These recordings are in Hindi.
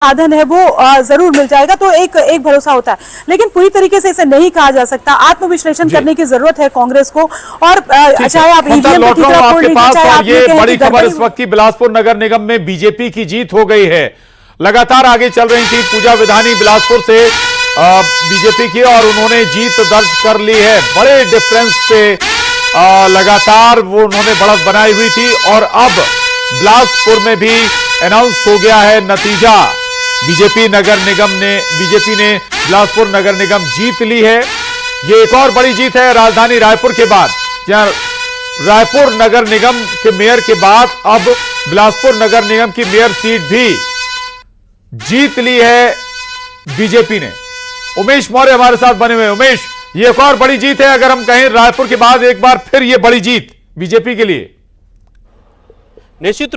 साधन है वो जरूर मिल जाएगा, तो एक भरोसा होता है। लेकिन पूरी तरीके से इसे नहीं कहा जा सकता, आत्मविश्लेषण करने की जरूरत है कांग्रेस को। और चाहे आप ईवीएम आपके पास, और ये बड़ी खबर इस वक्त की, बिलासपुर नगर निगम में बीजेपी की जीत हो गई है। लगातार आगे चल रही थी पूजा विधानी बिलासपुर से बीजेपी की, और उन्होंने जीत दर्ज कर ली है बड़े डिफरेंस से। लगातार वो उन्होंने बढ़त बनाई हुई थी, और अब बिलासपुर में भी अनाउंस हो गया है नतीजा। बीजेपी ने बिलासपुर नगर निगम जीत ली है। ये एक और बड़ी जीत है राजधानी रायपुर के बाद, जहां रायपुर नगर निगम के मेयर के बाद अब बिलासपुर नगर निगम की मेयर सीट भी जीत ली है बीजेपी ने। उमेश मौर्य हमारे साथ बने हुए। उमेश, ये एक और बड़ी जीत है, अगर हम कहें रायपुर के बाद एक बार फिर ये बड़ी जीत बीजेपी के लिए। निश्चित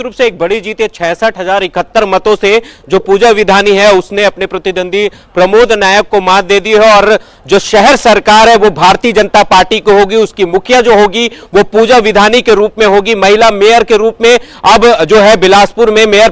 रूप से एक बड़ी जीत है। 66,071 मतों से जो पूजा विधानी है उसने अपने प्रतिद्वंदी प्रमोद नायक को मात दे दी है, और जो शहर सरकार है वो भारतीय जनता पार्टी को होगी। उसकी मुखिया जो होगी वो पूजा विधानी के रूप में होगी, महिला मेयर के रूप में अब जो है बिलासपुर में मेयर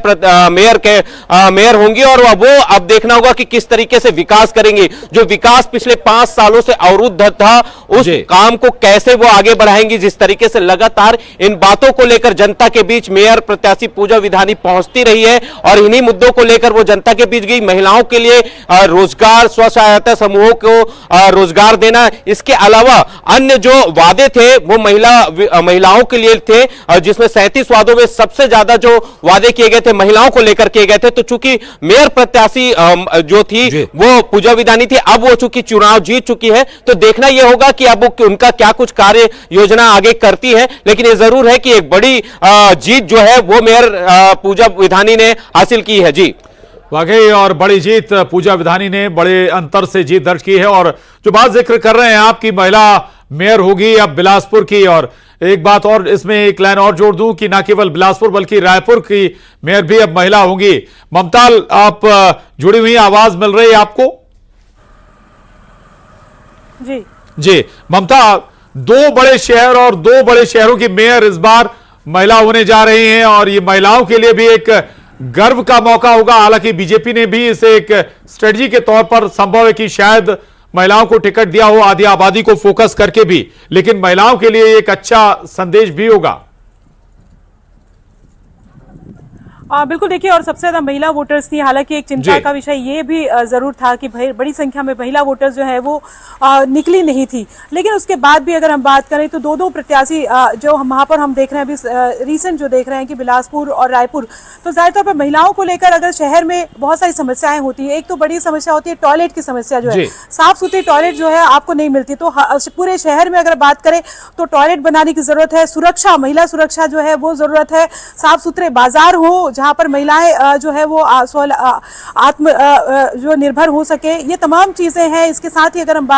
होंगी। और वो अब देखना होगा कि किस तरीके से विकास करेंगे। जो विकास पिछले 5 सालों से अवरुद्ध था, उस काम को कैसे वो आगे बढ़ाएंगी। जिस तरीके से लगातार इन बातों को लेकर जनता के बीच मेयर प्रत्याशी पूजा विधानी पहुंचती रही है, और इन्हीं मुद्दों को लेकर वो जनता के बीच गई। महिलाओं के लिए रोजगार, स्व सहायता समूहों को रोजगार देना, इसके अलावा अन्य जो वादे थे वो महिलाओं के लिए थे, जिसमें 37 वादों में सबसे ज्यादा जो वादे किए गए थे महिलाओं को लेकर किए गए थे। तो चूंकि मेयर प्रत्याशी जो थी वो पूजा विधानी थी, अब वो चूंकि चुनाव जीत चुकी है, तो देखना यह होगा कि अब उनका क्या कुछ कार्य योजना आगे करती है। लेकिन ये जरूर है कि एक बड़ी जीत जो है वो मेयर पूजा विधानी ने हासिल की है। जी वाकई, और बड़ी जीत पूजा विधानी ने बड़े अंतर से जीत दर्ज की है। और जो बात जिक्र कर रहे हैं आपकी, महिला मेयर होगी अब बिलासपुर की। और एक बात और इसमें एक लाइन और जोड़ दूं कि ना केवल बिलासपुर बल्कि रायपुर की मेयर भी अब महिला होंगी। ममता, आप जुड़ी हुई आवाज मिल रही है आपको? जी ममता, 2 बड़े शहर और 2 बड़े शहरों की मेयर इस बार महिला होने जा रही हैं, और ये महिलाओं के लिए भी एक गर्व का मौका होगा। हालांकि बीजेपी ने भी इसे एक स्ट्रेटजी के तौर पर, संभव है कि शायद महिलाओं को टिकट दिया हो आधी आबादी को फोकस करके भी, लेकिन महिलाओं के लिए एक अच्छा संदेश भी होगा। बिल्कुल, देखिए, और सबसे ज्यादा महिला वोटर्स थी। हालांकि एक चिंता का विषय ये भी जरूर था कि बड़ी संख्या में महिला वोटर्स जो है वो निकली नहीं थी। लेकिन उसके बाद भी अगर हम बात करें तो 2 प्रत्याशी जो वहां पर हम देख रहे हैं अभी रीसेंट जो देख रहे हैं कि बिलासपुर और रायपुर, तो जाहिर तौर पर महिलाओं को लेकर अगर शहर में बहुत सारी समस्याएं होती है। एक तो बड़ी समस्या होती है टॉयलेट की समस्या, जो है साफ सुथरी टॉयलेट जो है आपको नहीं मिलती। तो पूरे शहर में अगर बात करें तो टॉयलेट बनाने की जरूरत है, सुरक्षा, महिला सुरक्षा जो है वो जरूरत है, साफ सुथरे बाजार हो जहां पर महिलाएं जो है वो आत्म जो निर्भर हो सके। ये तमाम चीजें हैं। इसके साथ ही अगर हम बात